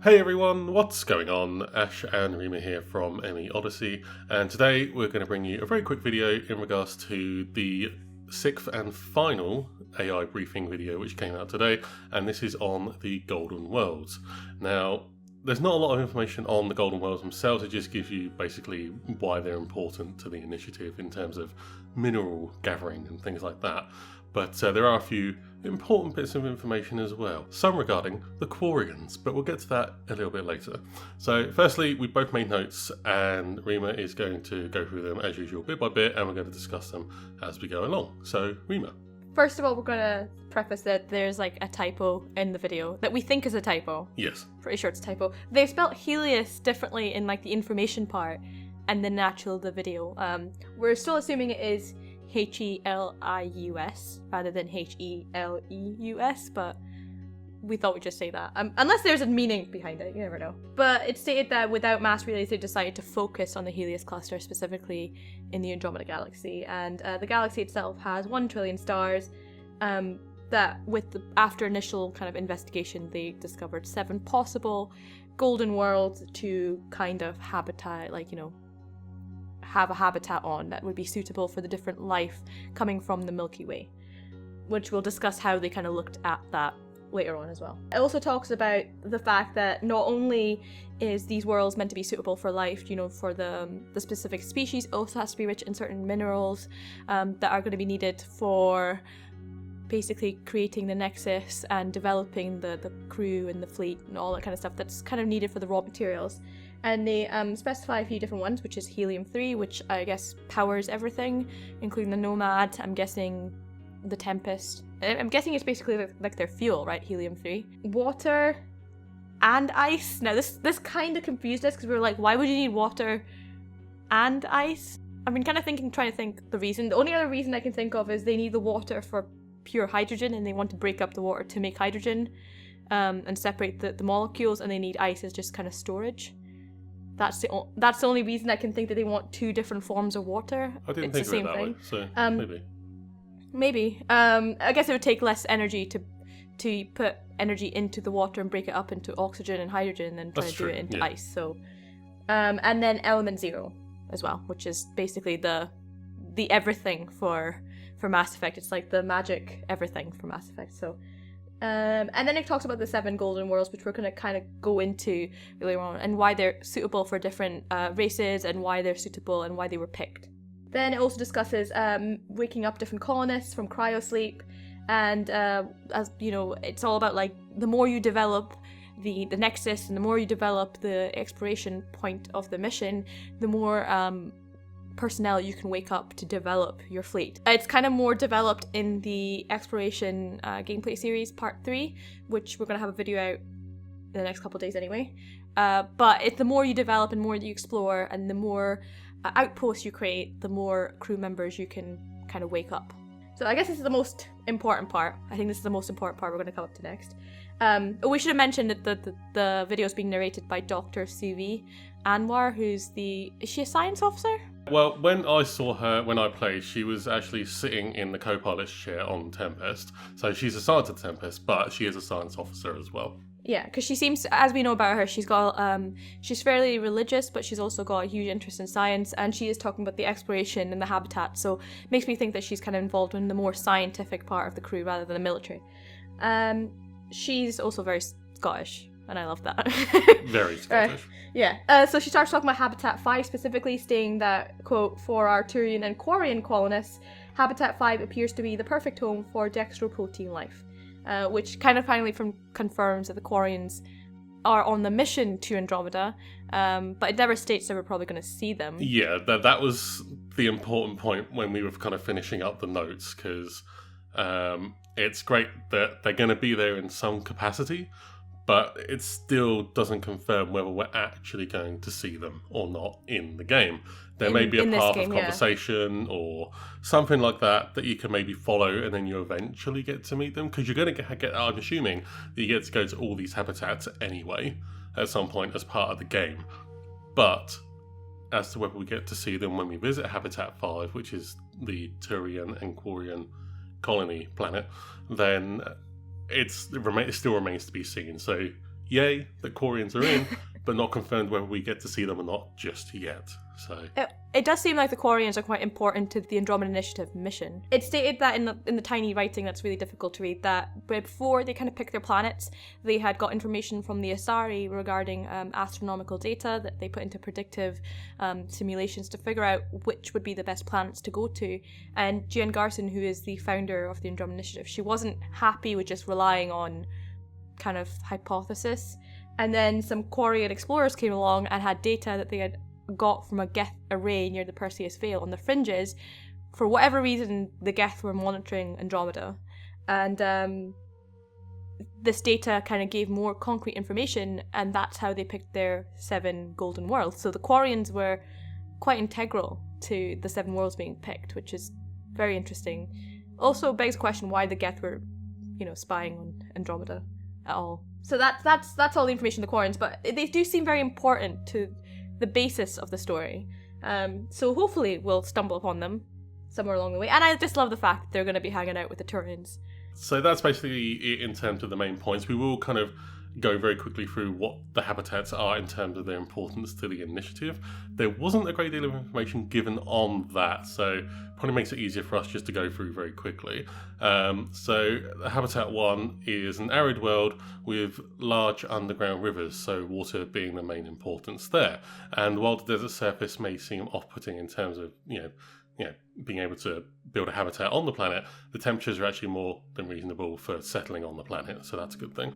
Hey everyone, what's going on? Ash and Rima here from MEOdyssey, and today we're going to bring you a very quick video in regards to the 6th and final AI briefing video which came out today, and this is on the Golden Worlds. Now, there's not a lot of information on the Golden Worlds themselves, it just gives you basically why they're important to the initiative in terms of mineral gathering and things like that. But there are a few important bits of information as well, some regarding the Quarians, but we'll get to that a little bit later. So firstly, we both made notes and Rima is going to go through them as usual bit by bit, and we're going to discuss them as we go along. So Rima. First of all, we're going to preface that there's like a typo in the video that we think is a typo. Yes. Pretty sure it's a typo. They've spelled Helios differently in like the information part and the natural the video. We're still assuming it is Helius rather than Heleus, but we thought we'd just say that. Unless there's a meaning behind it, you never know. But it stated that without mass relays, they decided to focus on the Helios cluster, specifically in the Andromeda galaxy. And the galaxy itself has 1 trillion stars. That after initial kind of investigation, they discovered 7 possible golden worlds to kind of habitat, have a habitat on that would be suitable for the different life coming from the Milky Way, which we'll discuss how they kind of looked at that later on as well. It also talks about the fact that not only is these worlds meant to be suitable for life, for the specific species, it also has to be rich in certain minerals that are going to be needed for basically creating the nexus and developing the crew and the fleet and all that kind of stuff that's kind of needed for the raw materials. And they specify a few different ones, which is helium-3, which I guess powers everything, including the Nomad, I'm guessing the Tempest. I'm guessing it's basically like their fuel, right? Helium-3. Water and ice. Now this kind of confused us because we were like, why would you need water and ice? I've been kind of trying to think the reason. The only other reason I can think of is they need the water for pure hydrogen and they want to break up the water to make hydrogen and separate the molecules, and they need ice as just kind of storage. That's the only reason I can think that they want 2 different forms of water. I didn't think of it that way, so maybe. I guess it would take less energy to put energy into the water and break it up into oxygen and hydrogen and then try to do it into ice. So, and then element 0 as well, which is basically the everything for Mass Effect. It's like the magic everything for Mass Effect. So. And then it talks about the 7 golden worlds, which we're going to kind of go into later on, and why they're suitable for different races, and why they're suitable and why they were picked. Then it also discusses waking up different colonists from cryosleep, and as you know, it's all about like the more you develop the nexus and the more you develop the exploration point of the mission, the more personnel you can wake up to develop your fleet. It's kind of more developed in the exploration gameplay series part 3, which we're going to have a video out in the next couple of days anyway. But the more you develop and more you explore and the more outposts you create, the more crew members you can kind of wake up. So I guess this is the most important part. I think this is the most important part we're going to come up to next. We should have mentioned that the video is being narrated by Dr. Suvi Anwar, is she a science officer? Well, when I saw her when I played, she was actually sitting in the co-pilot's chair on Tempest. So she's assigned to Tempest, but she is a science officer as well. Yeah, because she seems, as we know about her, she's fairly religious, but she's also got a huge interest in science, and she is talking about the exploration and the habitat. So it makes me think that she's kind of involved in the more scientific part of the crew rather than the military. She's also very Scottish, and I love that. Very Scottish. Yeah. So she starts talking about Habitat 5 specifically, stating that, quote, for our Turian and Quarian colonists, Habitat 5 appears to be the perfect home for dextroprotein life, which kind of finally confirms that the Quarians are on the mission to Andromeda, but it never states that we're probably going to see them. Yeah, that was the important point when we were kind of finishing up the notes, because it's great that they're going to be there in some capacity, but it still doesn't confirm whether we're actually going to see them or not in the game. There may be a path of conversation or something like that you can maybe follow, and then you eventually get to meet them, because you're going to get, I'm assuming, that you get to go to all these habitats anyway at some point as part of the game. But as to whether we get to see them when we visit Habitat 5, which is the Turian and Quarian colony planet, then it still remains to be seen. So yay, that Quarians are in, but not confirmed whether we get to see them or not just yet. So it does seem like the Quarians are quite important to the Andromeda Initiative mission. It stated that in the tiny writing that's really difficult to read, that before they kind of picked their planets, they had got information from the Asari regarding astronomical data that they put into predictive simulations to figure out which would be the best planets to go to. And Jan Garson, who is the founder of the Andromeda Initiative, she wasn't happy with just relying on kind of hypothesis. And then some Quarian explorers came along and had data that they had got from a Geth array near the Perseus Veil on the fringes. For whatever reason, the Geth were monitoring Andromeda, and this data kind of gave more concrete information, and that's how they picked their 7 golden worlds. So the Quarians were quite integral to the 7 worlds being picked, which is very interesting. Also begs the question why the Geth were, spying on Andromeda at all. So that's all the information of the Quarians, but they do seem very important to the basis of the story. So hopefully we'll stumble upon them somewhere along the way. And I just love the fact that they're going to be hanging out with the Turians. So that's basically it in terms of the main points. We will kind of go very quickly through what the habitats are in terms of their importance to the initiative. There wasn't a great deal of information given on that, so probably makes it easier for us just to go through very quickly. So Habitat 1 is an arid world with large underground rivers, so water being the main importance there. And while the desert surface may seem off-putting in terms of, being able to build a habitat on the planet, the temperatures are actually more than reasonable for settling on the planet, so that's a good thing.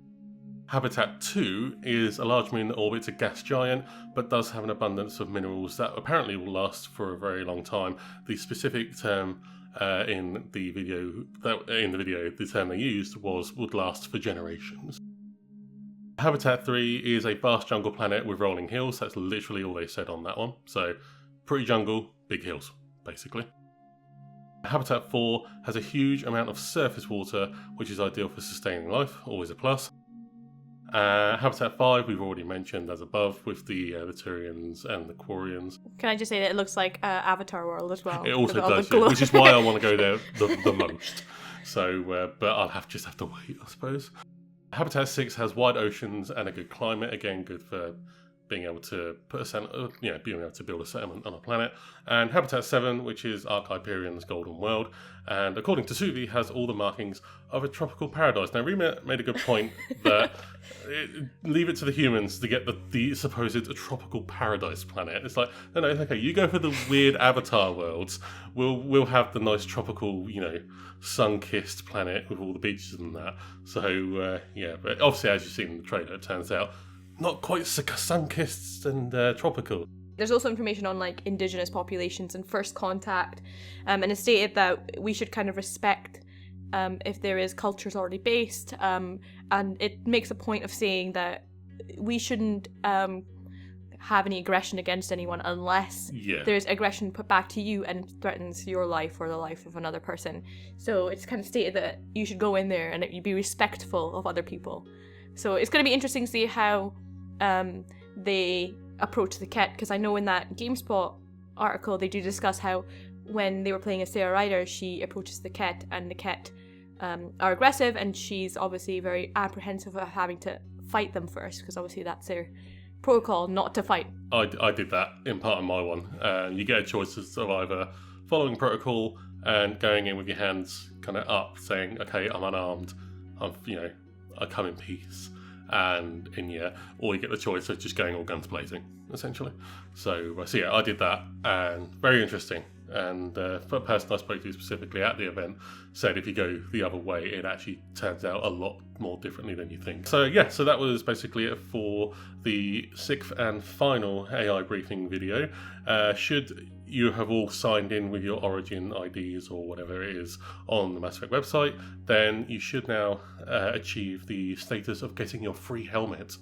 Habitat 2 is a large moon that orbits a gas giant, but does have an abundance of minerals that apparently will last for a very long time. The specific term in the video, the term they used was "would last for generations." Habitat 3 is a vast jungle planet with rolling hills. That's literally all they said on that one. So, pretty jungle, big hills, basically. Habitat 4 has a huge amount of surface water, which is ideal for sustaining life, always a plus. Habitat 5 we've already mentioned as above, with the Turians and the Quarians. Can I just say that it looks like Avatar World as well? It also does, yeah, which is why I want to go there the most. So, but I'll just have to wait, I suppose. Habitat 6 has wide oceans and a good climate, again good for being able to being able to build a settlement on a planet. And Habitat 7, which is Archiperian's golden world, and according to Suvi, has all the markings of a tropical paradise. Now, Rima made a good point that leave it to the humans to get the supposed tropical paradise planet. It's like, no, okay, you go for the weird Avatar worlds. We'll have the nice tropical, sun-kissed planet with all the beaches and that. So, but obviously, as you've seen in the trailer, it turns out not quite sun-kissed and tropical. There's also information on indigenous populations and first contact, and it's stated that we should kind of respect if there is cultures already based, and it makes a point of saying that we shouldn't have any aggression against anyone unless there's aggression put back to you and threatens your life or the life of another person. So it's kind of stated that you should go in there and you be respectful of other people. So it's going to be interesting to see how they approach the Ket, because I know in that GameSpot article they do discuss how when they were playing as Sarah Ryder, she approaches the Ket, and the Ket are aggressive, and she's obviously very apprehensive of having to fight them first, because obviously that's their protocol, not to fight. I did that in part of my one. You get a choice of either following protocol and going in with your hands kind of up, saying, okay, I'm unarmed, I come in peace, and or you get the choice of just going all guns blazing, essentially. So yeah, I did that, and very interesting. And the person I spoke to specifically at the event said if you go the other way, it actually turns out a lot more differently than you think. So yeah, so that was basically it for the 6th and final AI briefing video. Should you have all signed in with your Origin IDs or whatever it is on the Mass Effect website, then you should now achieve the status of getting your free helmet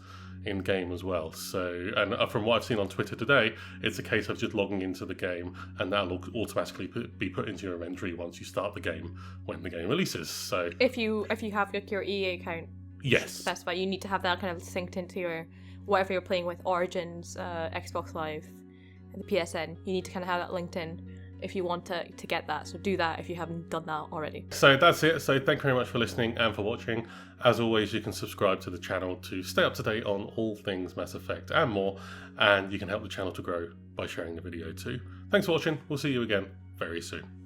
in game as well. So, and from what I've seen on Twitter today, it's a case of just logging into the game, and that'll automatically be put into your inventory once you start the game when the game releases. So if you have your EA account, yes, specify you need to have that kind of synced into your whatever you're playing with, Origins, Xbox Live, and the PSN. You need to kind of have that linked in. if you want to get that. So do that if you haven't done that already. So that's it. So thank you very much for listening and for watching. As always, you can subscribe to the channel to stay up to date on all things Mass Effect and more, and you can help the channel to grow by sharing the video too. Thanks for watching. We'll see you again very soon.